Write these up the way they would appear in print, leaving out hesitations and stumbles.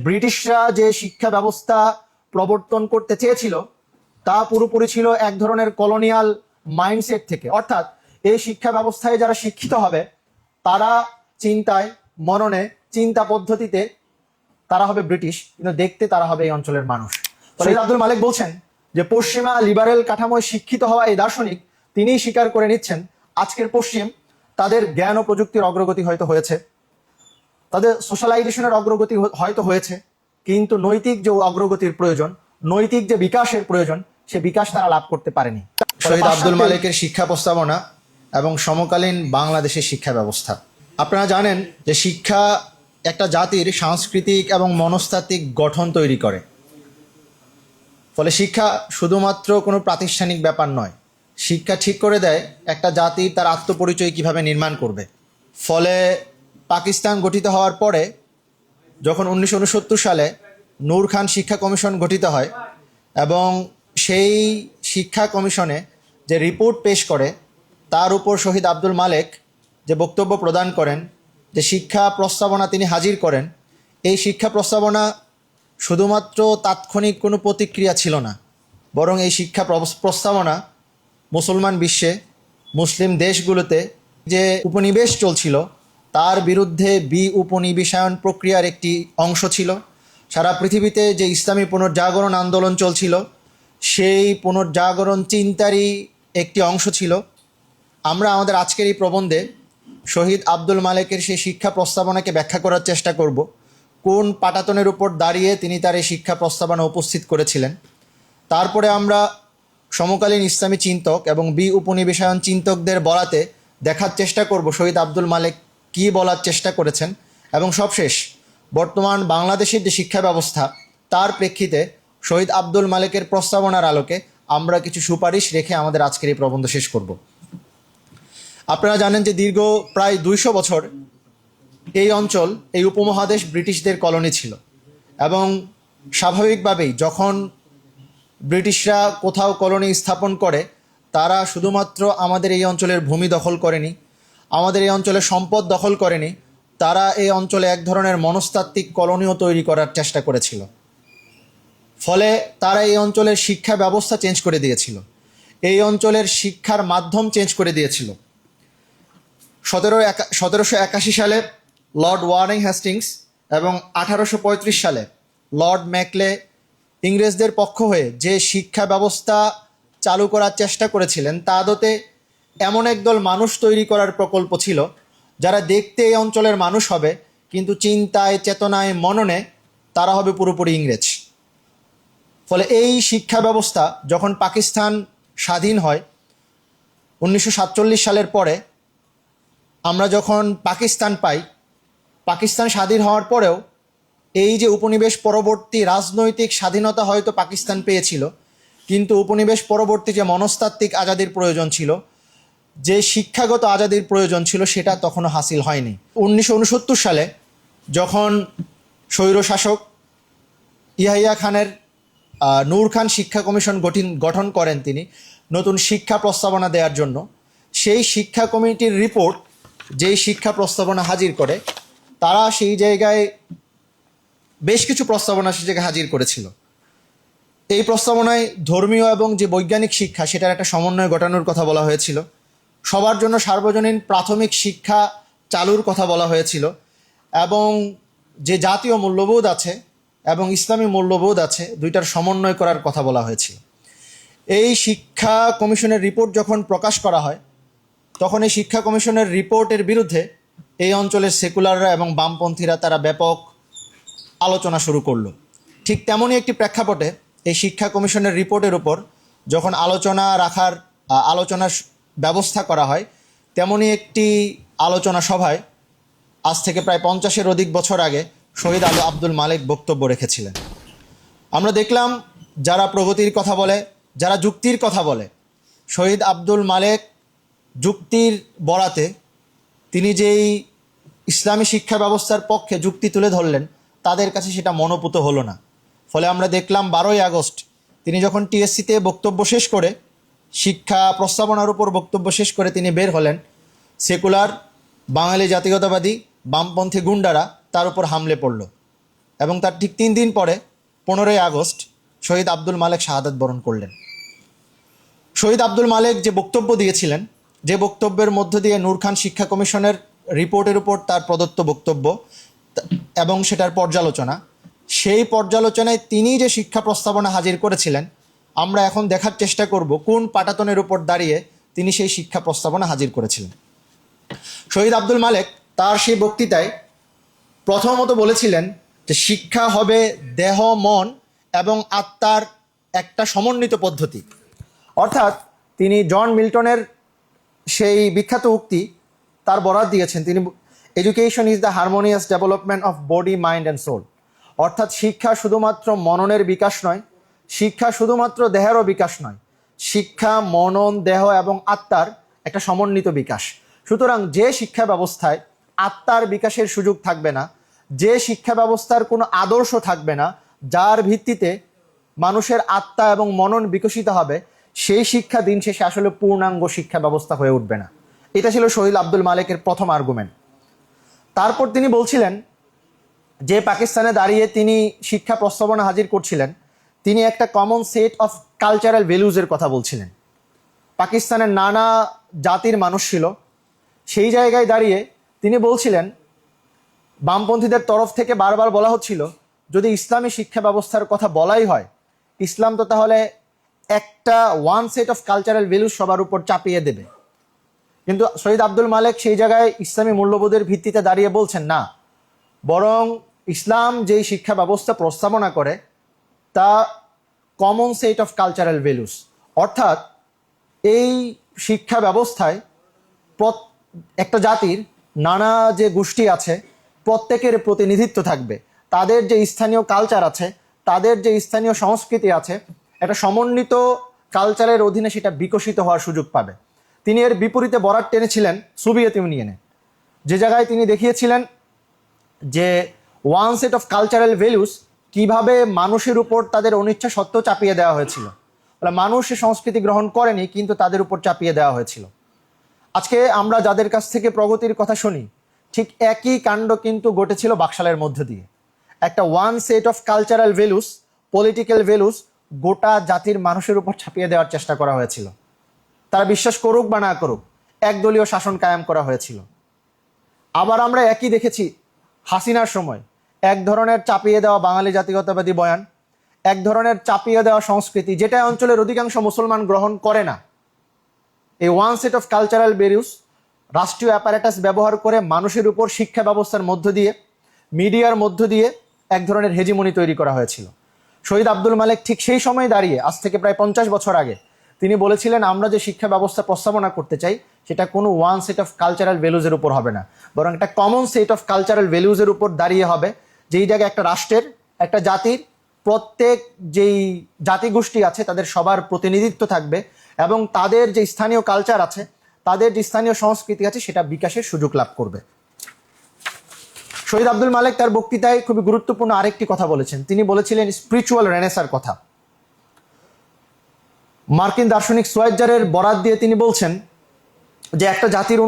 ব্রিটিশরা যে শিক্ষা ব্যবস্থা প্রবর্তন করতে চেয়েছিল তা পুরোপুরি ছিল এক ধরনের কলোনিয়াল মাইন্ডসেট থেকে। অর্থাৎ এই শিক্ষা ব্যবস্থায় যারা শিক্ষিত হবে তারা চিন্তায়, মননে, চিন্তা পদ্ধতিতে তারা হবে ব্রিটিশ, কিন্তু দেখতে তারা হবে এই অঞ্চলের মানুষ। শহীদ আব্দুল মালেক বলছেন যে পশ্চিমা লিবারেল কাঠামোয় শিক্ষিত হওয়া এই দার্শনিক তিনিই স্বীকার করে নিচ্ছেন আজকের পশ্চিম তাদের জ্ঞান ও প্রযুক্তির অগ্রগতি হয়তো হয়েছে, তাদের সোশ্যালাইজেশনের অগ্রগতি হয়তো হয়েছে, কিন্তু নৈতিক যে অগ্রগতির প্রয়োজন, নৈতিক যে বিকাশের প্রয়োজন, সে বিকাশ তারা লাভ করতে পারেনি। শহীদ আব্দুল মালেকের শিক্ষা প্রস্তাবনা এবং সমকালীন বাংলাদেশের শিক্ষা ব্যবস্থা। আপনারা জানেন যে শিক্ষা একটা জাতির সাংস্কৃতিক এবং মনস্তাত্ত্বিক গঠন তৈরি করে। ফলে শিক্ষা শুধুমাত্র কোনো প্রাতিষ্ঠানিক ব্যাপার নয়, শিক্ষা ঠিক করে দেয় একটা জাতি তার আত্মপরিচয় কিভাবে নির্মাণ করবে। ফলে পাকিস্তান গঠিত হওয়ার পরে যখন 1969 সালে নূর খান শিক্ষা কমিশন গঠিত হয় এবং সেই শিক্ষা কমিশনে যে রিপোর্ট পেশ করে তার উপর শহীদ আব্দুল মালেক যে বক্তব্য প্রদান করেন, যে শিক্ষা প্রস্তাবনা তিনি হাজির করেন, এই শিক্ষা প্রস্তাবনা শুধুমাত্র তাৎক্ষণিক কোনো প্রতিক্রিয়া ছিল না, বরং এই শিক্ষা প্রস্তাবনা মুসলমান বিশ্বে, মুসলিম দেশগুলোতে যে উপনিবেশ চলছিল তার বিরুদ্ধে উপনিবেশায়ন প্রক্রিয়ার একটি অংশ ছিল। সারা পৃথিবীতে যে ইসলামী পুনর্জাগরণ আন্দোলন চলছিল সেই পুনর্জাগরণ চিন্তারই একটি অংশ ছিল। আমরা আমাদের আজকের এই প্রবন্ধে শহীদ আব্দুল মালেকের সেই শিক্ষা প্রস্তাবনাকে ব্যাখ্যা করার চেষ্টা করব, কোন পাটাতনের উপর দাঁড়িয়ে তিনি তার এই শিক্ষা প্রস্তাবনা উপস্থিত করেছিলেন। তারপরে আমরা সমকালীন ইসলামী চিন্তক এবং উপনিবেশায়ন চিন্তকদের বলাতে দেখার চেষ্টা করব শহীদ আব্দুল মালেক কী বলার চেষ্টা করেছেন, এবং সবশেষ বর্তমান বাংলাদেশের যে শিক্ষা ব্যবস্থা তার প্রেক্ষিতে শহীদ আব্দুল মালেকের প্রস্তাবনার আলোকে আমরা কিছু সুপারিশ রেখে আমাদের আজকের এই প্রবন্ধ শেষ করব। আপনারা জানেন যে দীর্ঘ প্রায় 200 বছর এই অঞ্চল, এই উপমহাদেশ ব্রিটিশদের কলোনি ছিল, এবং স্বাভাবিকভাবেই যখন ব্রিটিশরা কোথাও কলোনি স্থাপন করে তারা শুধুমাত্র আমাদের এই অঞ্চলের ভূমি দখল করেনি, আমাদের এই অঞ্চলের সম্পদ দখল করেনি, তারা এই অঞ্চলে এক ধরনের মনস্তাত্ত্বিক কলোনিও তৈরি করার চেষ্টা করেছিল। ফলে তারা এই অঞ্চলের শিক্ষা ব্যবস্থা চেঞ্জ করে দিয়েছিল, এই অঞ্চলের শিক্ষার মাধ্যম চেঞ্জ করে দিয়েছিল। 1781 সালে লর্ড ওয়ারেন হেস্টিংস এবং 1835 সালে লর্ড ম্যাকলে ইংরেজদের পক্ষ হয়ে যে শিক্ষা ব্যবস্থা চালু করার চেষ্টা করেছিলেন তা আদতে এমন একদল মানুষ তৈরি করার প্রকল্প ছিল যারা দেখতে এই অঞ্চলের মানুষ হবে, কিন্তু চিন্তায়, চেতনায়, মননে তারা হবে পুরোপুরি ইংরেজ। ফলে এই শিক্ষা ব্যবস্থা যখন পাকিস্তান স্বাধীন হয় 1947 সালের পরে, আমরা যখন পাকিস্তান পাই, পাকিস্তান স্বাধীন হওয়ার পরেও এই যে উপনিবেশ পরবর্তী রাজনৈতিক স্বাধীনতা হয়তো পাকিস্তান পেয়েছিল, কিন্তু উপনিবেশ পরবর্তী যে মনস্তাত্ত্বিক আজাদির প্রয়োজন ছিল, যে শিক্ষাগত আজাদির প্রয়োজন ছিল, সেটা তখনও হাসিল হয়নি। 1969 সালে যখন স্বৈরশাসক ইয়াহিয়া খানের নূর খান শিক্ষা কমিশন গঠন করেন তিনি নতুন শিক্ষা প্রস্তাবনা দেওয়ার জন্য, সেই শিক্ষা কমিটির রিপোর্ট যেই শিক্ষা প্রস্তাবনা হাজির করে, তারা সেই জায়গায় বেশ কিছু প্রস্তাবনা সে জায়গায় হাজির করেছিল। এই প্রস্তাবনায় ধর্মীয় এবং যে বৈজ্ঞানিক শিক্ষা সেটার একটা সমন্বয় ঘটানোর কথা বলা হয়েছিল, সবার জন্য সার্বজনীন প্রাথমিক শিক্ষা চালুর কথা বলা হয়েছিল, এবং যে জাতীয় মূল্যবোধ আছে এবং ইসলামী মূল্যবোধ আছে দুইটার সমন্বয় করার কথা বলা হয়েছিল। এই শিক্ষা কমিশনের রিপোর্ট যখন প্রকাশ করা হয় তখন এই শিক্ষা কমিশনের রিপোর্টের বিরুদ্ধে এই অঞ্চলের সেকুলাররা এবং বামপন্থীরা তারা ব্যাপক আলোচনা শুরু করলো। ঠিক তেমনই একটি প্রেক্ষাপটে এই শিক্ষা কমিশনের রিপোর্টের উপর যখন আলোচনার ব্যবস্থা করা হয়, তেমনই একটি আলোচনা সভায় আজ থেকে প্রায় 50-এর অধিক বছর আগে শহীদ আব্দুল মালেক বক্তব্য রেখেছিলেন। আমরা দেখলাম যারা প্রগতির কথা বলে, যারা যুক্তির কথা বলে, শহীদ আব্দুল মালেক যুক্তির বরাতে তিনি যেই ইসলামী শিক্ষা ব্যবস্থার পক্ষে যুক্তি তুলে ধরলেন তাদের কাছে সেটা মনোপুত হলো না। ফলে আমরা দেখলাম 12ই আগস্ট তিনি যখন টিএসসিতে বক্তব্য শেষ করে, শিক্ষা প্রস্তাবনার উপর বক্তব্য শেষ করে তিনি বের হলেন, সেকুলার বাঙালি জাতীয়তাবাদী বামপন্থী গুন্ডারা তার উপর হামলে পড়ল এবং তার ঠিক 3 দিন পরে 15ই আগস্ট শহীদ আব্দুল মালেক শাহাদাত বরণ করলেন। শহীদ আব্দুল মালেক যে বক্তব্য দিয়েছিলেন, যে বক্তব্যের মধ্য দিয়ে নূর খান শিক্ষা কমিশনের রিপোর্টের উপর তার প্রদত্ত বক্তব্য এবং সেটার পর্যালোচনা, সেই পর্যালোচনায় তিনি যে শিক্ষা প্রস্তাবনা হাজির করেছিলেন, আমরা এখন দেখার চেষ্টা করব কোন পাটাতনের উপর দাঁড়িয়ে তিনি সেই শিক্ষা প্রস্তাবনা হাজির করেছিলেন। শহীদ আব্দুল মালেক তার সেই বক্তৃতায় প্রথমত বলেছিলেন যে শিক্ষা হবে দেহ, মন এবং আত্মার একটা সমন্বিত পদ্ধতি। অর্থাৎ তিনি জন মিল্টনের সেই বিখ্যাত উক্তি তার বরাত দিয়েছেন। তিনি education is the harmonious development of body, mind and soul. অর্থাৎ শিক্ষা শুধুমাত্র মননের বিকাশ নয়, শিক্ষা শুধুমাত্র দেহেরও বিকাশ নয়, শিক্ষা মনন, দেহ এবং আত্মার একটা সমন্বিত বিকাশ। সুতরাং যে শিক্ষা ব্যবস্থায় আত্মার বিকাশের সুযোগ থাকবে না, যে শিক্ষা ব্যবস্থার কোনো আদর্শ থাকবে না, যার ভিত্তিতে মানুষের আত্মা এবং মনন বিকশিত হবে, সেই শিক্ষা দিন শেষে আসলে পূর্ণাঙ্গ শিক্ষা ব্যবস্থা হয়ে উঠবে না। এটা ছিল শহীদ আব্দুল মালেকের প্রথম আর্গুমেন্ট। তারপর তিনি বলছিলেন যে পাকিস্তানে দাঁড়িয়ে তিনি শিক্ষা প্রস্তাবনা হাজির করছিলেন, তিনি একটা কমন সেট অফ কালচারাল ভ্যালুজের কথা বলছিলেন। পাকিস্তানের নানা জাতির মানুষ ছিল, সেই জায়গায় দাঁড়িয়ে তিনি বলছিলেন, বামপন্থীদের তরফ থেকে বারবার বলা হচ্ছিল যদি ইসলামী শিক্ষা ব্যবস্থার কথা বলাই হয়, ইসলাম তো তাহলে একটা one set of cultural values সবার উপর চাপিয়ে দেবে। কিন্তু শহীদ আব্দুল মালেক সেই জায়গায় ইসলামী মূল্যবোধের ভিত্তিতে দাঁড়িয়ে বলছেন না, বরং ইসলাম যেই শিক্ষা ব্যবস্থা প্রস্তাবনা করে তা common set of cultural values. অর্থাৎ এই শিক্ষা ব্যবস্থায় একটা জাতির নানা যে গোষ্ঠী আছে প্রত্যেকের প্রতিনিধিত্ব থাকবে, তাদের যে স্থানীয় কালচার আছে, তাদের যে স্থানীয় সংস্কৃতি আছে, একটা সমন্বিত কালচারের অধীনে সেটা বিকশিত হওয়ার সুযোগ পাবে। তিনি এর বিপরীতে বরাত টেনেছিলেন সোভিয়েত ইউনিয়নে, যে জায়গায় তিনি দেখিয়েছিলেন যে one set of cultural values কিভাবে মানুষের উপর তাদের অনিচ্ছা সত্ত্বেও চাপিয়ে দেওয়া হয়েছিল। মানুষ সংস্কৃতি গ্রহণ করেনি, কিন্তু তাদের উপর চাপিয়ে দেওয়া হয়েছিল। আজকে আমরা যাদের কাছ থেকে প্রগতির কথা শুনি, ঠিক একই কাণ্ড কিন্তু ঘটেছিল বাকশালের মধ্য দিয়ে। একটা one set of cultural values, political values গোটা জাতির মানুষের উপর ছাপিয়ে দেওয়ার চেষ্টা করা হয়েছিল। তারা বিশ্বাস করুক বা না করুক, একদলীয় শাসন কায়েম করা হয়েছিল। আবার আমরা একই দেখেছি হাসিনার সময়, এক ধরনের চাপিয়ে দেওয়া বাঙালি জাতীয়তাবাদী বয়ান, এক ধরনের চাপিয়ে দেওয়া সংস্কৃতি, যেটা অঞ্চলের অধিকাংশ মুসলমান গ্রহণ করে না। এই one set of cultural values রাষ্ট্রীয় অ্যাপারেটাস ব্যবহার করে মানুষের উপর শিক্ষা ব্যবস্থার মধ্য দিয়ে, মিডিয়ার মধ্য দিয়ে এক ধরনের হেজিমনি তৈরি করা হয়েছিল। শহীদ আব্দুল মালেক ঠিক সেই সময় দাঁড়িয়ে, আজ থেকে প্রায় 50 বছর আগে, তিনি বলেছিলেন আমরা যে শিক্ষা ব্যবস্থা প্রস্তাবনা করতে চাই সেটা কোনো ওয়ান সেট অফ কালচারাল ভ্যালুজের উপর হবে না, বরং একটা কমন সেট অফ কালচারাল ভ্যালুজের উপর দাঁড়িয়ে হবে, যেই জায়গায় একটা রাষ্ট্রের, একটা জাতির প্রত্যেক যেই জাতিগোষ্ঠী আছে তাদের সবার প্রতিনিধিত্ব থাকবে এবং তাদের যে স্থানীয় কালচার আছে, তাদের যে স্থানীয় সংস্কৃতি আছে, সেটা বিকাশের সুযোগ লাভ করবে। শহীদ আব্দুল মালেক তার বক্তৃতায় খুবই গুরুত্বপূর্ণ আরেকটি কথা বলেছেন। তিনি বলেছিলেন স্পিরিচুয়াল রেনেসার কথা। মার্কিন দার্শনিক সোয়াইজারের বরাত দিয়ে তিনি বলছেন যে একটা জাতির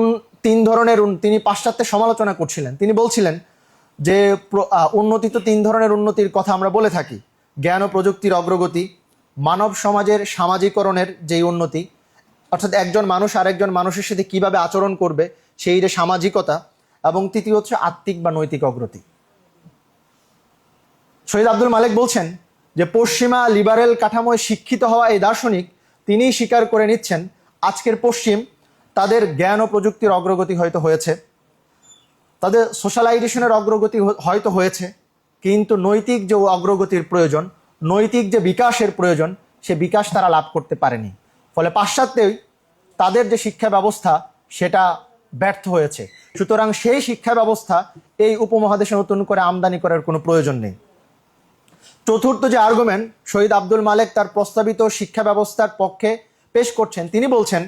তিন ধরনের, তিনি পাশ্চাত্যের সমালোচনা করছিলেন। তিনি বলছিলেন যে উন্নতি তো 3 ধরনের উন্নতির কথা আমরা বলে থাকি, জ্ঞান ও প্রযুক্তির অগ্রগতি, মানব সমাজের সামাজিকরণের যেই উন্নতি, অর্থাৎ একজন মানুষ আরেকজন মানুষের সাথে কিভাবে আচরণ করবে সেই যে সামাজিকতা, এবং তৃতীয় হচ্ছে আত্মিক বা নৈতিক অগ্রতি। শহীদ আব্দুল মালেক বলছেন যে পশ্চিমা লিবারেল কাঠামোয় শিক্ষিত হওয়া এই দার্শনিক তিনিই স্বীকার করে নিচ্ছেন আজকের পশ্চিম তাদের জ্ঞান ও প্রযুক্তির অগ্রগতি হয়তো হয়েছে, তাদের সোশ্যালাইজেশনের অগ্রগতি হয়তো হয়েছে, কিন্তু নৈতিক যে অগ্রগতির প্রয়োজন, নৈতিক যে বিকাশের প্রয়োজন, সে বিকাশ তারা লাভ করতে পারেনি। ফলে পাশ্চাত্যেই তাদের যে শিক্ষা ব্যবস্থা সেটা ব্যর্থ হয়েছে। সুতরাং সেই শিক্ষা ব্যবস্থা এই উপমহাদেশে নতুন করে আমদানি করার কোনো প্রয়োজন নেই। চতুর্থ যে আর্গুমেন্ট শহীদ আব্দুল মালেক তার প্রস্তাবিত শিক্ষা ব্যবস্থার পক্ষে পেশ করছেন, তিনি বলছেন,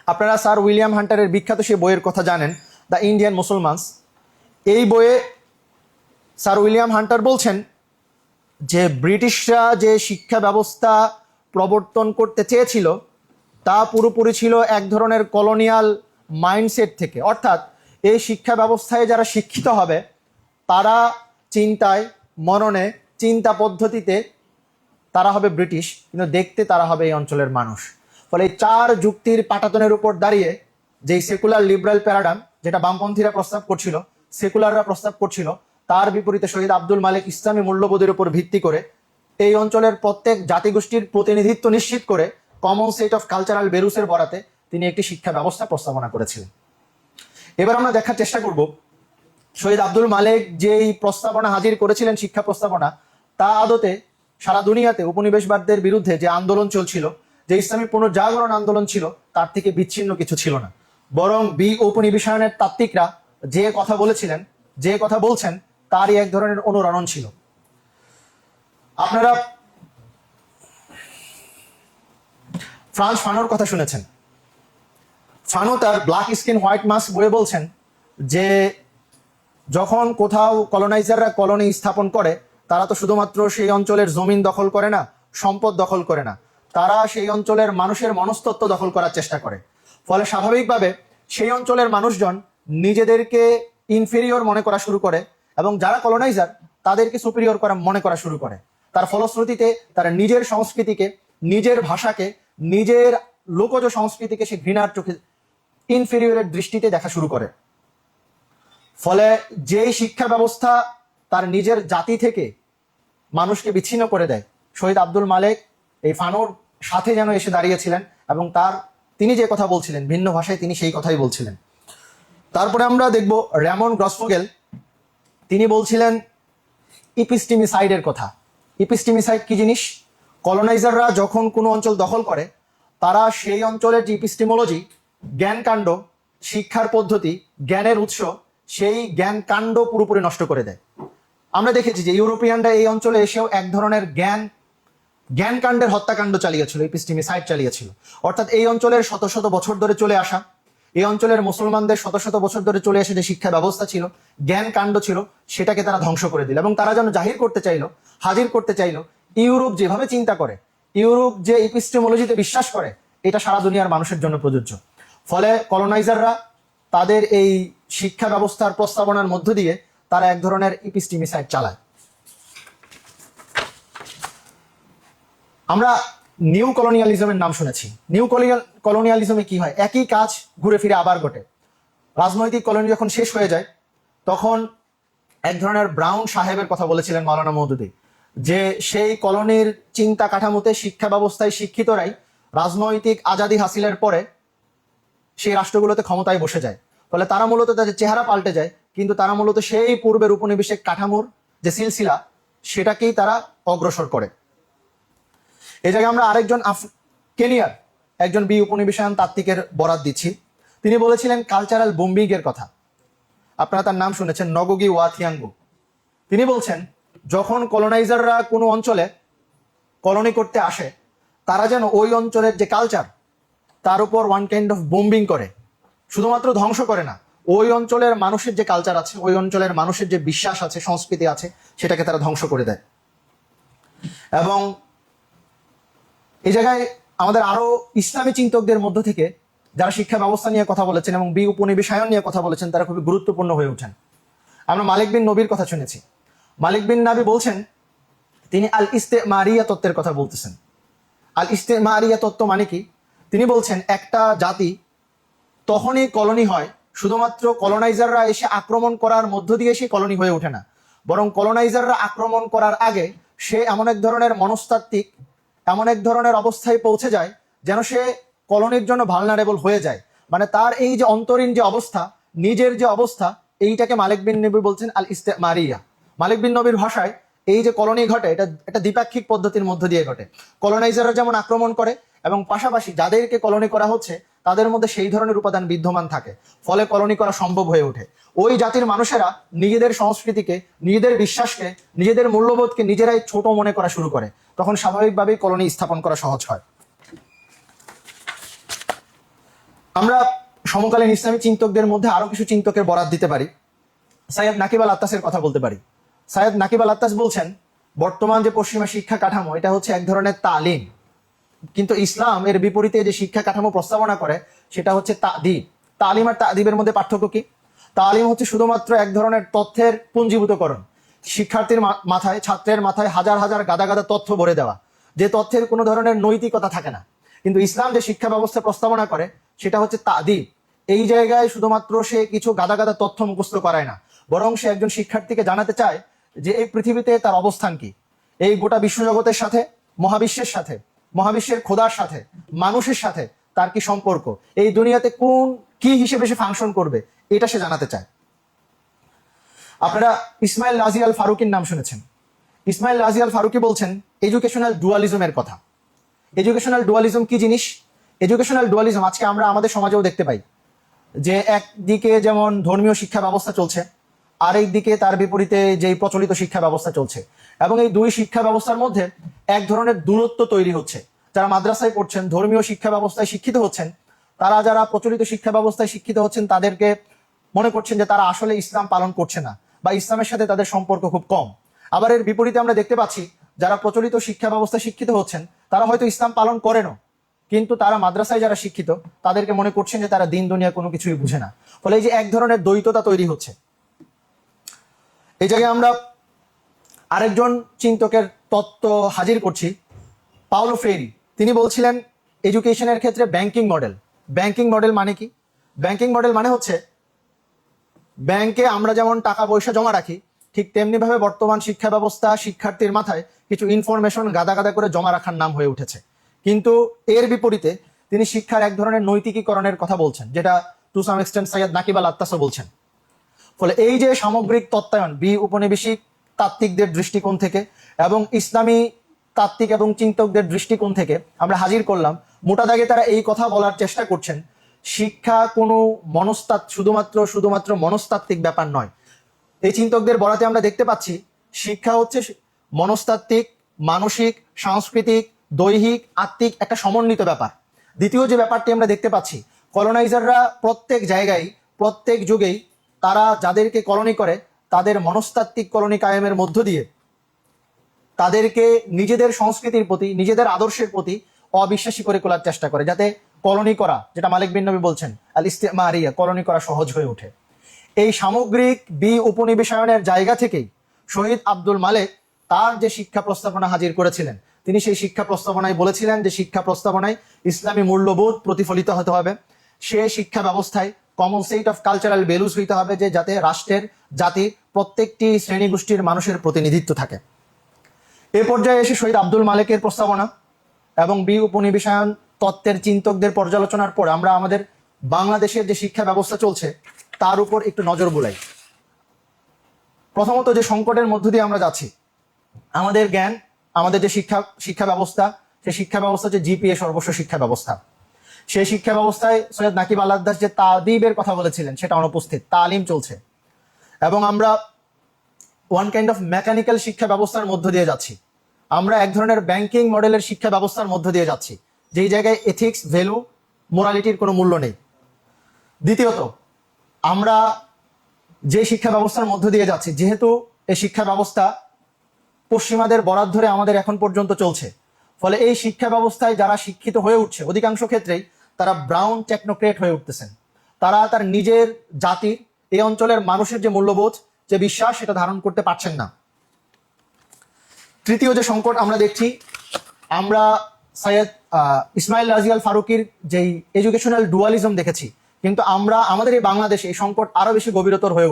আপনারা স্যার উইলিয়াম হান্টারের বিখ্যাত সেই বইয়ের কথা জানেন, দ্য ইন্ডিয়ান মুসলমানস। এই বইয়ে স্যার উইলিয়াম হান্টার বলছেন যে ব্রিটিশরা যে শিক্ষা ব্যবস্থা প্রবর্তন করতে চেয়েছিল তা পুরোপুরি ছিল এক ধরনের কলোনিয়াল মাইন্ডসেট থেকে। অর্থাৎ এই শিক্ষা ব্যবস্থায় যারা শিক্ষিত হবে তারা চিন্তায়, মননে, চিন্তা পদ্ধতিতে তারা হবে ব্রিটিশ, কিন্তু দেখতে তারা হবে এই অঞ্চলের মানুষ। ফলে এই 4 যুক্তির পাটাতনের উপর দাঁড়িয়ে যেই সেকুলার লিবারাল প্যারাডাইম, যেটা বামপন্থীরা প্রস্তাব করছিল, সেকুলাররা প্রস্তাব করছিল, তার বিপরীতে শহীদ আব্দুল মালিক ইসলামী মূল্যবোধের উপর ভিত্তি করে এই অঞ্চলের প্রত্যেক জাতিগোষ্ঠীর প্রতিনিধিত্ব নিশ্চিত করে কমন সেট অফ কালচারাল ভ্যালুসের বরাতে তিনি একটি শিক্ষা ব্যবস্থা প্রস্তাবনা করেছিলেন। এবার আমরা দেখার চেষ্টা করব শহীদ আব্দুল মালিক যেই প্রস্তাবনা হাজির করেছিলেন, শিক্ষা প্রস্তাবনা, তা আদতে সারা দুনিয়াতে উপনিবেশবাদদের বিরুদ্ধে যে আন্দোলন চলছিল, যে ইসলামী পুনর্জাগরণ আন্দোলন ছিল, তার থেকে বিচ্ছিন্ন কিছু ছিল না। বরং উপনিবেশায়নের তাত্ত্বিকরা যে কথা বলেছিলেন, যে কথা বলছেন, তারই এক ধরনের অনুরণন ছিল। আপনারা ফ্রান্স ফানোর কথা শুনেছেন। ফানো তার ব্ল্যাক স্কিন হোয়াইট মাস্ক বইয়ে বলছেন যে যখন কোথাও কলোনাইজাররা কলোনি স্থাপন করে, তারা তো শুধুমাত্র সেই অঞ্চলের জমিন দখল করে না, সম্পদ দখল করে না, তারা সেই অঞ্চলের মানুষের মনস্তত্ত্ব দখল করার চেষ্টা করে। ফলে স্বাভাবিকভাবে সেই অঞ্চলের মানুষজন নিজেদেরকে ইনফেরিয়র মনে করা শুরু করে এবং যারা কলোনাইজার তাদেরকে সুপিরিয়র করা মনে করা শুরু করে। তার ফলশ্রুতিতে তারা নিজের সংস্কৃতিকে, নিজের ভাষাকে, নিজের লোকজ সংস্কৃতিকে সে ঘৃণার চোখে, ইনফেরিয়রের দৃষ্টিতে দেখা শুরু করে। ফলে যেই শিক্ষা ব্যবস্থা তার নিজের জাতি থেকে মানুষকে বিচ্ছিন্ন করে দেয়, শহীদ আব্দুল মালিক এই ফানোর সাথে যেন এসে দাঁড়িয়েছিলেন এবং তিনি যে কথা বলছিলেন ভিন্ন ভাষায় তিনি সেই কথাই বলছিলেন। তারপরে আমরা দেখব র্যামন গ্রসফোগেল, তিনি বলছিলেন ইপিস্টিমিসাইডের কথা। ইপিস্টিমিসাইড কি জিনিস? কলোনাইজাররা যখন কোনো অঞ্চল দখল করে, তারা সেই অঞ্চলের যে ইপিস্টিমোলজি, জ্ঞানকাণ্ড, শিক্ষার পদ্ধতি, জ্ঞানের উৎস, সেই জ্ঞান কাণ্ড পুরোপুরি নষ্ট করে দেয়। আমরা দেখেছি যে ইউরোপিয়ানরা এই অঞ্চলে এসেও এক ধরনের জ্ঞানকাণ্ডের হত্যাকাণ্ড চালিয়েছিল, এপিস্টিমিসাইড চালিয়েছিল। অর্থাৎ এই অঞ্চলের শত শত বছর ধরে চলে আসা, এই অঞ্চলের মুসলমানদের শত শত বছর ধরে চলে আসে যে শিক্ষা ব্যবস্থা ছিল, জ্ঞানকাণ্ড ছিল, সেটাকে তারা ধ্বংস করে দিল। এবং তারা যেন হাজির করতে চাইলো ইউরোপ যেভাবে চিন্তা করে, ইউরোপ যে এপিস্টেমোলজিতে বিশ্বাস করে, এটা সারা দুনিয়ার মানুষের জন্য প্রযোজ্য। ফলে কলোনাইজাররা তাদের এই শিক্ষা ব্যবস্থার প্রস্তাবনার মধ্য দিয়ে তারা এক ধরনের এপিস্টিমিসাইড চালায়। আমরা নিউ কলোনিয়ালিজমের নাম শুনেছি। নিউ কলোনিয়ালিজমে কি হয়? একই কাজ ঘুরে ফিরে আবার ঘটে। রাজনৈতিক কলোনি যখন শেষ হয়ে যায়, তখন এক ধরনের ব্রাউন সাহেবের কথা বলেছিলেন মাওলানা মওদুদী, যে সেই কলোনির চিন্তা কাঠামোতে, শিক্ষা ব্যবস্থায় শিক্ষিতরাই রাজনৈতিক আজাদি হাসিলের পরে সেই রাষ্ট্রগুলোতে ক্ষমতায় বসে যায়। ফলে তারা মূলত তাদের চেহারা পাল্টে যায়, কিন্তু তারা মূলত সেই পূর্বের উপনিবেশিক কাঠামোর যে সিলসিলা, সেটাকেই তারা অগ্রসর করে। এই জায়গায় আমরা আরেকজন কেনিয়ার একজন উপনিবেশায়ন তাত্ত্বিকের বরাত দিচ্ছি। তিনি বলেছিলেন কালচারাল বোম্বিং এর কথা। আপনারা তার নাম শুনেছেন, নগোগি ওয়া থিয়াঙ্গু। তিনি বলছেন যখন কলোনাইজাররা কোনো অঞ্চলে কলোনি করতে আসে, তারা যেন ওই অঞ্চলের যে কালচার, তার উপর ওয়ান কাইন্ড অফ বোম্বিং করে, শুধুমাত্র ধ্বংস করে না, ওই অঞ্চলের মানুষের যে কালচার আছে, ওই অঞ্চলের মানুষের যে বিশ্বাস আছে, সংস্কৃতি আছে, সেটাকে তারা ধ্বংস করে দেয়। এবং এই জায়গায় আমাদের আরো ইসলামী চিন্তকদের মধ্য থেকে যারা শিক্ষা ব্যবস্থা নিয়ে কথা বলেছেন এবং উপনিবেশায়ন নিয়ে কথা বলেছেন, তারা খুবই গুরুত্বপূর্ণ হয়ে ওঠেন। আমরা মালিক বিন নবীর কথা শুনেছি। মালিক বিন নবী বলছেন, তিনি আল ইস্তেমারিয়া তত্ত্বের কথা বলতেছেন। আল ইস্তেমারিয়া তত্ত্ব মানে কি? তিনি বলছেন একটা জাতি তখনই কলোনি হয় শুধুমাত্র কলোনাইজাররা এসে আক্রমণ করার মধ্য দিয়ে সে কলোনি হয়ে ওঠে না, বরং কলোনাইজাররা আক্রমণ করার আগে সে এমন এক ধরনের মনস্তাত্ত্বিক, এমন এক ধরনের অবস্থায় পৌঁছে যায় যেন সে কলোনির জন্য ভালনারেবল হয়ে যায়। মানে তার এই যে অন্তরীণ যে অবস্থা, নিজের যে অবস্থা, এইটাকে মালিক বিন নবী বলছেন আল ইস্তেমারিয়া। মালিক বিন নবীর ভাষায় এই যে কলোনি ঘটে, এটা দ্বিপাক্ষিক পদ্ধতির মধ্য দিয়ে ঘটে। কলোনাইজাররা যেমন আক্রমণ করে এবং পাশাপাশি যাদেরকে কলোনি করা হচ্ছে তাদের মধ্যে সেই ধরনের উপাদান বিদ্যমান থাকে, ফলে কলোনি করা সম্ভব হয়ে ওঠে। ওই জাতির মানুষেরা নিজেদের সংস্কৃতিকে, নিজেদের বিশ্বাসকে, নিজেদের মূল্যবোধকে নিজেরাই ছোট মনে করা শুরু করে, তখন স্বাভাবিকভাবেই কলোনি স্থাপন করা সহজ হয়। আমরা সমকালীন ইসলামী চিন্তকদের মধ্যে আরো কিছু চিন্তকের বরাত দিতে পারি। সাইয়েদ নাকিব আল আত্তাসের কথা বলতে পারি। সাইয়েদ নাকিব আল আত্তাস বলছেন বর্তমান যে পশ্চিমা শিক্ষা কাঠামো, এটা হচ্ছে এক ধরনের তালিম, কিন্তু ইসলাম এর বিপরীতে যে শিক্ষা কাঠামো প্রস্তাবনা করে সেটা হচ্ছে তাদিব। তালিম আর তাদিবের মধ্যে পার্থক্য কি? তালিম হচ্ছে শুধুমাত্র এক ধরনের তথ্যের পুঞ্জীভূতকরণ, শিক্ষার্থীর মাথায়, ছাত্রের মাথায় হাজার হাজার গাদা গাদা তথ্য ভরে দেওয়া, যে তথ্যের কোনো ধরনের নৈতিকতা থাকে না। কিন্তু ইসলাম যে শিক্ষা ব্যবস্থা প্রস্তাবনা করে সেটা হচ্ছে তাদিব। এই জায়গায় শুধুমাত্র সে কিছু গাদা গাদা তথ্য মুখস্থ করায় না, বরং সে একজন শিক্ষার্থীকে জানাতে চায় যে এই পৃথিবীতে তার অবস্থান কি, এই গোটা বিশ্বজগতের সাথে, মহাবিশ্বের সাথে, মহাবিশ্বের খোদার সাথে, মানুষের সাথে তার কি সম্পর্ক, এই দুনিয়াতে কি হিসেবে সে ফাংশন করবে, এটা সে জানাতে চায়। আপনারা ইসমাইল রাজি আল ফারুকির নাম শুনেছেন। ইসমাইল রাজি আল ফারুকি বলছেন এডুকেশনাল ডুয়ালিজমের কথা। এডুকেশনাল ডুয়ালিজম কি জিনিস? এডুকেশনাল ডুয়ালিজম আজকে আমরা আমাদের সমাজেও দেখতে পাই, যে একদিকে যেমন ধর্মীয় শিক্ষা ব্যবস্থা চলছে, আরেক দিকে তার বিপরীতে যেই প্রচলিত শিক্ষা ব্যবস্থা চলছে, এবং এই দুই শিক্ষা ব্যবস্থার মধ্যে এক ধরনের দূরত্ব তৈরি হচ্ছে। যারা মাদ্রাসায় পড়ছেন, ধর্মীয় শিক্ষা ব্যবস্থায় শিক্ষিত হচ্ছেন, তারা যারা প্রচলিত শিক্ষা ব্যবস্থায় শিক্ষিত হচ্ছেন তাদেরকে মনে করছেন যে তারা আসলে ইসলাম পালন করছে না, বা ইসলামের সাথে তাদের সম্পর্ক খুব কম। আবার এর বিপরীতে আমরা দেখতে পাচ্ছি যারা প্রচলিত শিক্ষা ব্যবস্থায় শিক্ষিত হচ্ছেন তারা হয়তো ইসলাম পালন করেনও, কিন্তু তারা মাদ্রাসায় যারা শিক্ষিত তাদেরকে মনে করছেন যে তারা দিন দুনিয়া কোনো কিছুই বুঝে না। ফলে এই যে এক ধরনের দ্বৈততা তৈরি হচ্ছে। এই জায়গায় আমরা আরেকজন চিন্তকের তত্ত্ব হাজির করছি, পাওলো ফ্রেরি। তিনি বলছিলেন এডুকেশনের ক্ষেত্রে ব্যাংকিং মডেল। ব্যাংকিং মডেল মানে কি? ব্যাংকিং মডেল মানে হচ্ছে ব্যাংকে আমরা যেমন টাকা পয়সা জমা রাখি, ঠিক তেমনি ভাবে বর্তমান শিক্ষা ব্যবস্থা শিক্ষার্থীর মাথায় কিছু ইনফরমেশন গাদা গাদা করে জমা রাখার নাম হয়ে উঠেছে। কিন্তু এর বিপরীতে তিনি শিক্ষার এক ধরনের নৈতিকীকরণের কথা বলছেন, যেটা to some extent Syed Naquib al আত্তাসও বলছেন। ফলে এই যে সামগ্রিক তত্ত্বায়ন উপনিবেশিক তাত্ত্বিকদের দৃষ্টিকোণ থেকে এবং ইসলামী তাত্ত্বিক এবং চিন্তকদের দৃষ্টিকোণ থেকে আমরা হাজির করলাম, মোটা দাগে তারা এই কথা বলার চেষ্টা করছেন শিক্ষা কোনো শুধুমাত্র মনস্তাত্ত্বিক ব্যাপার নয়। এই চিন্তকদের বলাতে আমরা দেখতে পাচ্ছি শিক্ষা হচ্ছে মনস্তাত্ত্বিক, মানসিক, সাংস্কৃতিক, দৈহিক, আত্মিক একটা সমন্বিত ব্যাপার। দ্বিতীয় যে ব্যাপারটি আমরা দেখতে পাচ্ছি, কলোনাইজাররা প্রত্যেক জায়গায়, প্রত্যেক যুগেই তারা যাদেরকে কলোনি করে তাদের মনস্তাত্ত্বিক কলোনি কায়েমের মধ্য দিয়ে তাদেরকে নিজেদের সংস্কৃতির প্রতি, নিজেদের আদর্শের প্রতি অবিশ্বাসী করে তোলার চেষ্টা করে, যাতে কলোনি করা, যেটা মালিক বিন নবী বলছেন আল ইস্তেমারিয়া, কলোনি করা সহজ হয়ে ওঠে। এই সামগ্রিক উপনিবেশায়নের জায়গা থেকেই শহীদ আব্দুল মালেক তার যে শিক্ষা প্রস্তাবনা হাজির করেছিলেন, তিনি সেই শিক্ষা প্রস্তাবনায় বলেছিলেন যে শিক্ষা প্রস্তাবনায় ইসলামী মূল্যবোধ প্রতিফলিত হতে হবে, সে শিক্ষা ব্যবস্থায় common set of cultural values হইতে হবে, যে যাতে রাষ্ট্রের, জাতির প্রত্যেকটি শ্রেণী গোষ্ঠীর মানুষের প্রতিনিধিত্ব থাকে। এ পর্যায়ে এসে শহীদ আব্দুল মালেকের প্রস্তাবনা এবং উপনিবেশায়ন তত্ত্বের চিন্তকদের পর্যালোচনার পর আমরা আমাদের বাংলাদেশের যে শিক্ষা ব্যবস্থা চলছে তার উপর একটু নজর বুলাই। প্রথমত যে সংকটের মধ্য দিয়ে আমরা যাচ্ছি, আমাদের জ্ঞান, আমাদের যে শিক্ষা ব্যবস্থা, সেই শিক্ষা ব্যবস্থা হচ্ছে জিপিএ সর্বস্ব শিক্ষা ব্যবস্থা। সেই শিক্ষা ব্যবস্থায় সৈয়দ নাকিব আল আত্তাস যে তাদিবের কথা বলেছিলেন সেটা অনুপস্থিত, তালিম চলছে। এবং আমরা ওয়ান কাইন্ড অফ মেকানিক্যাল শিক্ষা ব্যবস্থার মধ্য দিয়ে যাচ্ছি, আমরা এক ধরনের ব্যাংকিং মডেলের শিক্ষা ব্যবস্থার মধ্য দিয়ে যাচ্ছি, যেই জায়গায় এথিক্স, ভ্যালু, মোরালিটির কোনো মূল্য নেই। দ্বিতীয়ত, আমরা যে শিক্ষা ব্যবস্থার মধ্য দিয়ে যাচ্ছি, যেহেতু এই শিক্ষা ব্যবস্থা পশ্চিমাদের বরাত ধরে আমাদের এখন পর্যন্ত চলছে, ফলে এই শিক্ষা ব্যবস্থায় যারা শিক্ষিত হয়ে উঠছে অধিকাংশ ক্ষেত্রেই তারা ব্রাউন টেকনোক্রেট হয়ে উঠতেছেন। তারা তার নিজের জাতির, এই অঞ্চলের মানুষের যে মূল্যবোধ, যে বিশ্বাস, সেটা ধারণ করতে পারছেন না। তৃতীয় যে সংকট আমরা দেখছি, আমরা সৈয়দ ইসমাইল রাজি আল ফারুকির যেই এডুকেশনাল ডুয়ালিজম দেখেছি, কিন্তু আমরা আমাদের এই বাংলাদেশে এই সংকট আরো বেশি গভীরতর হয়ে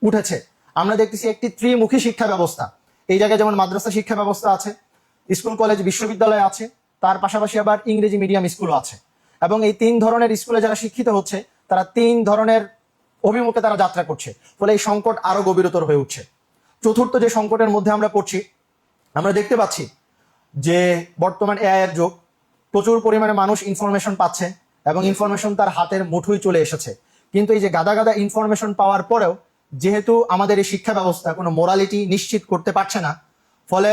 উঠেছে। আমরা দেখতেছি একটি ত্রিমুখী শিক্ষা ব্যবস্থা। এই জায়গায় যেমন মাদ্রাসা শিক্ষা ব্যবস্থা আছে, স্কুল, কলেজ, বিশ্ববিদ্যালয় আছে, তার পাশাপাশি আবার ইংরেজি মিডিয়াম স্কুলও আছে। এবং এই তিন ধরনের স্কুলে যারা শিক্ষিত হচ্ছে তারা তিন ধরনের অভিমুখে তারা যাত্রা করছে, ফলে এই সংকট আরো গভীরতর হয়ে উঠছে। চতুর্থ যে সংকটের মধ্যে আমরা পড়ছি, আমরা দেখতে পাচ্ছি যে বর্তমান এআই এর যুগ, প্রচুর পরিমাণে মানুষ ইনফরমেশন পাচ্ছে এবং ইনফরমেশন তার হাতের মুঠোয় চলে এসেছে। কিন্তু এই যে গাদা গাদা ইনফরমেশন পাওয়ার পরেও যেহেতু আমাদের এই শিক্ষা ব্যবস্থা কোনো মোরালিটি নিশ্চিত করতে পারছে না, ফলে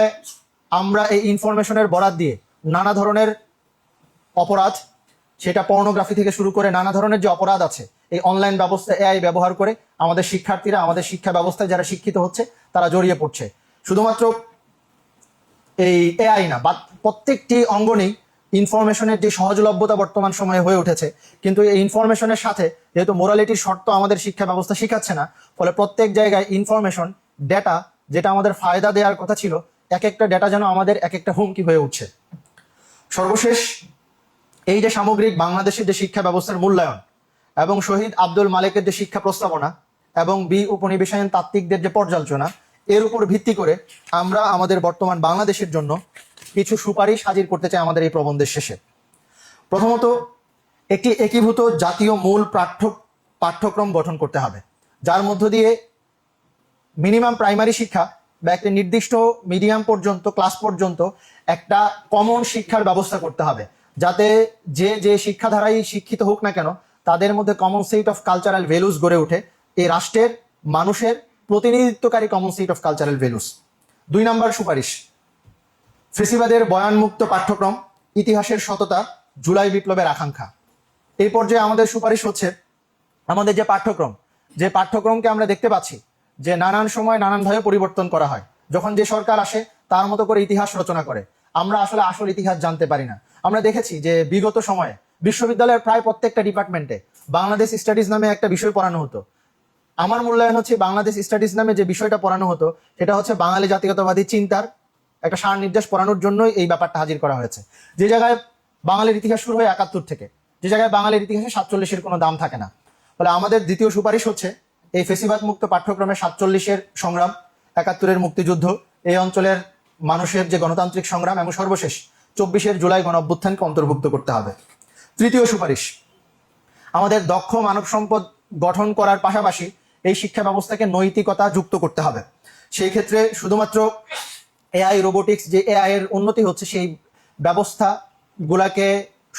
আমরা এই ইনফরমেশনের বরাত দিয়ে নানা ধরনের অপরাধ, সেটা পর্নোগ্রাফি থেকে শুরু করে নানা ধরনের যে অপরাধ আছে, এই অনলাইন ব্যবস্থা, এআই ব্যবহার করে আমাদের শিক্ষার্থীরা, আমাদের শিক্ষা ব্যবস্থায় যারা শিক্ষিত হচ্ছে তারা জড়িয়ে পড়ছে। শুধুমাত্র এই এআই না, বা প্রত্যেকটি অঙ্গনেই ইনফরমেশনের যে সহজলভ্যতা বর্তমান সময়ে হয়ে উঠেছে, কিন্তু এই ইনফরমেশনের সাথে যেহেতু মোরালিটির শর্ত আমাদের শিক্ষা ব্যবস্থা শিখাচ্ছে না, ফলে প্রত্যেক জায়গায় ইনফরমেশন, ডেটা যেটা আমাদের ফায়দা দেওয়ার কথা ছিল, এক একটা ডেটা যেন আমাদের এক একটা হুমকি হয়ে উঠছে। সর্বশেষ, এই যে সামগ্রিক বাংলাদেশের যে শিক্ষা ব্যবস্থার মূল্যায়ন এবং শহীদ আব্দুল মালেকের যে শিক্ষা প্রস্তাবনা এবং উপনিবেশায়ন তাত্ত্বিকদের যে পর্যালোচনা, এর উপর ভিত্তি করে আমরা আমাদের বর্তমান বাংলাদেশের জন্য কিছু সুপারিশ হাজির করতে চাই আমাদের এই প্রবন্ধের শেষে। প্রথমত, একটি একীভূত জাতীয় মূল পাঠ্যক্রম গঠন করতে হবে, যার মধ্য দিয়ে মিনিমাম প্রাইমারি শিক্ষা বা একটি নির্দিষ্ট মিডিয়াম পর্যন্ত ক্লাস পর্যন্ত একটা কমন শিক্ষার ব্যবস্থা করতে হবে, যাতে যে যে শিক্ষাধারায় শিক্ষিত হোক না কেন তাদের মধ্যে common set of cultural values গড়ে ওঠে, এই রাষ্ট্রের মানুষের প্রতিনিধিত্বকারী common set of cultural values. 2 নম্বর সুপারিশ, ফেসিবাদের বয়ানমুক্ত পাঠ্যক্রম, ইতিহাসের সততা, জুলাই বিপ্লবের আকাঙ্ক্ষা। এই পর্যায়ে আমাদের সুপারিশ হচ্ছে, আমাদের যে পাঠ্যক্রমকে আমরা দেখতে পাচ্ছি যে নানান সময় নানানভাবে পরিবর্তন করা হয়। যখন যে সরকার আসে তার মতো করে ইতিহাস রচনা করে, আমরা আসলে আসল ইতিহাস জানতে পারি না। আমরা দেখেছি যে বিগত সময়ে বিশ্ববিদ্যালয়ের প্রায় প্রত্যেকটা ডিপার্টমেন্টে বাংলাদেশ স্টাডিজ নামে একটা বিষয় পড়ানো হতো। আমার মূল্যায়ন হচ্ছে বাংলাদেশ স্টাডিজ নামে যে বিষয়টা পড়ানো হতো সেটা হচ্ছে বাঙালি জাতীয়তাবাদী চিন্তার একটা সার নির্দেশ পড়ানোর জন্যই এই ব্যাপারটা হাজির করা হয়েছে। যে জায়গায় বাঙালির ইতিহাস শুরু হয় 71 থেকে, যে জায়গায় বাঙালির ইতিহাসে 47-এর কোনো দাম থাকে না। ফলে আমাদের দ্বিতীয় সুপারিশ হচ্ছে এই ফেসিবাদ মুক্ত পাঠ্যক্রমে 47-এর সংগ্রাম, 71-এর মুক্তিযুদ্ধ, এই অঞ্চলের মানুষের যে গণতান্ত্রিক সংগ্রাম এবং সর্বশেষ 24-এর জুলাই গণ অভ্যুত্থানকে অন্তর্ভুক্ত করতে হবে। তৃতীয় সুপারিশ, আমাদের দক্ষ মানব সম্পদ গঠন করার পাশাপাশি এই শিক্ষা ব্যবস্থাকে নৈতিকতা যুক্ত করতে হবে। সেই ক্ষেত্রে শুধুমাত্র এআই রোবোটিক্স, যে এআই এর উন্নতি হচ্ছে, সেই ব্যবস্থাগুলাকে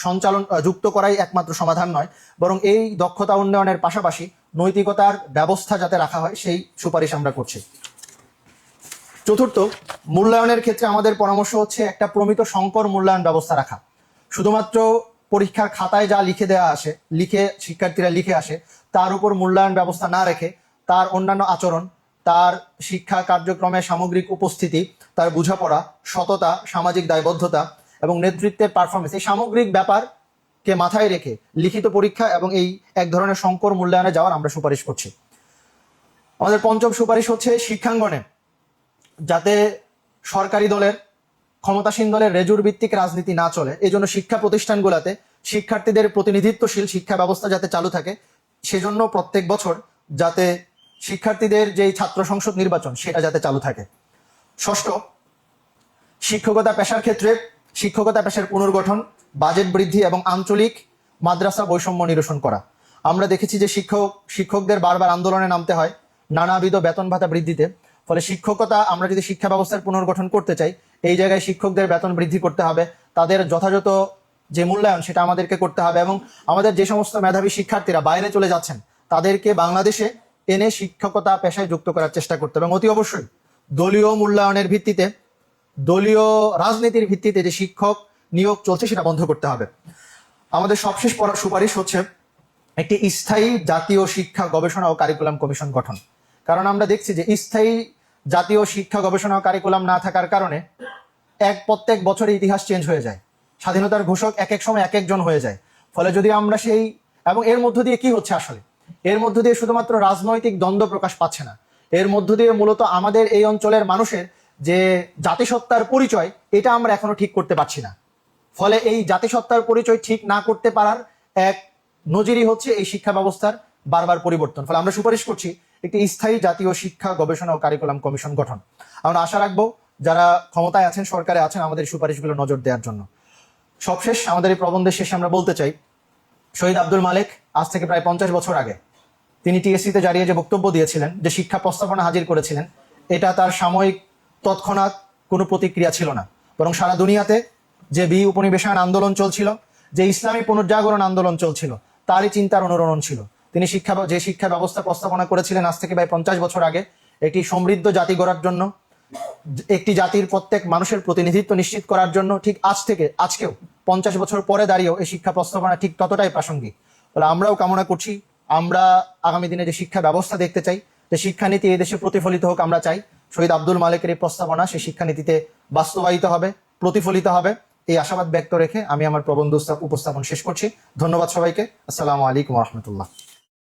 সঞ্চালন যুক্ত করাই একমাত্র সমাধান নয়, বরং এই দক্ষতা উন্নয়নের পাশাপাশি নৈতিকতার ব্যবস্থা যাতে রাখা হয় সেই সুপারিশ আমরা করছি। চতুর্থ, মূল্যায়নের ক্ষেত্রে আমাদের পরামর্শ হচ্ছে একটা প্রমিত সংকর মূল্যায়ন ব্যবস্থা রাখা। শুধুমাত্র পরীক্ষার খাতায় যা শিক্ষার্থীরা লিখে আসে তার উপর মূল্যায়ন ব্যবস্থা না রেখে তার অন্যান্য আচরণ, তার শিক্ষা কার্যক্রমে সামগ্রিক উপস্থিতি, তার বোঝাপড়া, সততা, সামাজিক দায়বদ্ধতা এবং নেতৃত্বের পারফরমেন্স, এই সামগ্রিক ব্যাপারকে মাথায় রেখে লিখিত পরীক্ষা এবং এই এক ধরনের সংকর মূল্যায়নে যাওয়ার আমরা সুপারিশ করছি। আমাদের পঞ্চম সুপারিশ হচ্ছে শিক্ষাঙ্গনে যাতে সরকারি দলের, ক্ষমতাসীন দলের রেজুর ভিত্তিক রাজনীতি না চলে, এই জন্য শিক্ষা প্রতিষ্ঠানগুলোতে শিক্ষার্থীদের প্রতিনিধিত্বশীল শিক্ষা ব্যবস্থা যাতে চালু থাকে, সেজন্য প্রত্যেক বছর যাতে শিক্ষার্থীদের যেই ছাত্র সংসদ নির্বাচন সেটা যাতে চালু থাকে। ষষ্ঠ, শিক্ষকতা পেশার ক্ষেত্রে শিক্ষকতা পেশার পুনর্গঠন, বাজেট বৃদ্ধি এবং আঞ্চলিক মাদ্রাসা বৈষম্য নিরসন করা। আমরা দেখেছি যে শিক্ষকদের বারবার আন্দোলনে নামতে হয় নানাবিধ বেতন ভাতা বৃদ্ধিতে। ফলে শিক্ষকতা, আমরা যদি শিক্ষা ব্যবস্থার পুনর্গঠন করতে চাই, এই জায়গায় শিক্ষকদের বেতন বৃদ্ধি করতে হবে, তাদের যথাযথ যে মূল্যায়ন সেটা আমাদেরকে করতে হবে এবং আমাদের যে সমস্ত মেধাবী শিক্ষার্থীরা বাইরে চলে যাচ্ছেন তাদেরকে বাংলাদেশে এনে শিক্ষকতা পেশায় যুক্ত করার চেষ্টা করতে হবে এবং অতি অবশ্যই দলীয় মূল্যায়নের ভিত্তিতে, দলীয় রাজনীতির ভিত্তিতে যে শিক্ষক নিয়োগ চলছে সেটা বন্ধ করতে হবে। আমাদের সবশেষ সুপারিশ হচ্ছে একটি স্থায়ী জাতীয় শিক্ষা গবেষণা ও কারিকুলাম কমিশন গঠন। কারণ আমরা দেখছি যে স্থায়ী জাতীয় শিক্ষা গবেষণা ও কারিকুলাম না থাকার কারণে প্রত্যেক বছরে ইতিহাস চেঞ্জ হয়ে যায়, স্বাধীনতার ঘোষক এক এক সময় এক একজন হয়ে যায়। ফলে যদি আমরা এবং এর মধ্য দিয়ে কি হচ্ছে, আসলে এর মধ্য দিয়ে শুধুমাত্র রাজনৈতিক দ্বন্দ্ব প্রকাশ পাচ্ছে না, এর মধ্য দিয়ে মূলত আমাদের এই অঞ্চলের মানুষের যে জাতিসত্তার পরিচয় এটা আমরা এখনো ঠিক করতে পারছি না। ফলে এই জাতিসত্তার পরিচয় ঠিক না করতে পারার এক নজিরই হচ্ছে এই শিক্ষা ব্যবস্থার বারবার পরিবর্তন। ফলে আমরা সুপারিশ করছি একটি স্থায়ী জাতীয় শিক্ষা গবেষণা ও কারিকুলাম কমিশন গঠন। আমরা আশা রাখবো যারা ক্ষমতায় আছেন, সরকারে আছেন, আমাদের সুপারিশগুলো নজর দেওয়ার জন্য। সবশেষ, আমাদের এই প্রবন্ধের শেষে আমরা বলতে চাই, শহীদ আব্দুল মালেক আজ থেকে প্রায় 50 বছর আগে তিনি টিএসসিতে দাঁড়িয়ে যে বক্তব্য দিয়েছিলেন, যে শিক্ষা প্রস্তাবনা হাজির করেছিলেন, এটা তার সাময়িক তৎক্ষণাৎ কোনো প্রতিক্রিয়া ছিল না, বরং সারা দুনিয়াতে যে উপনিবেশায়ন আন্দোলন চলছিল, যে ইসলামী পুনর্জাগরণ আন্দোলন চলছিল, তারই চিন্তার অনুরণন ছিল। তিনি যে শিক্ষা ব্যবস্থা প্রস্তাবনা করেছিলেন আজ থেকে প্রায় 50 বছর আগে, একটি সমৃদ্ধ জাতি গড়ার জন্য, একটি জাতির প্রত্যেক মানুষের প্রতিনিধিত্ব নিশ্চিত করার জন্য, ঠিক আজকেও 50 বছর পরে দাঁড়িয়েও এই শিক্ষা প্রস্তাবনা ঠিক ততটাই প্রাসঙ্গিক। বলে আমরাও কামনা করছি, আমরা আগামী দিনে যে শিক্ষা ব্যবস্থা দেখতে চাই, যে শিক্ষানীতি এই দেশে প্রতিফলিত হোক, আমরা চাই শহীদ আব্দুল মালেকের এই প্রস্তাবনা সেই শিক্ষানীতিতে বাস্তবায়িত হবে, প্রতিফলিত হবে। এই আশাবাদ ব্যক্ত রেখে আমি আমার প্রবন্ধ উপস্থাপন শেষ করছি। ধন্যবাদ সবাইকে। আসসালামু আলাইকুম ওয়া রাহমাতুল্লাহ।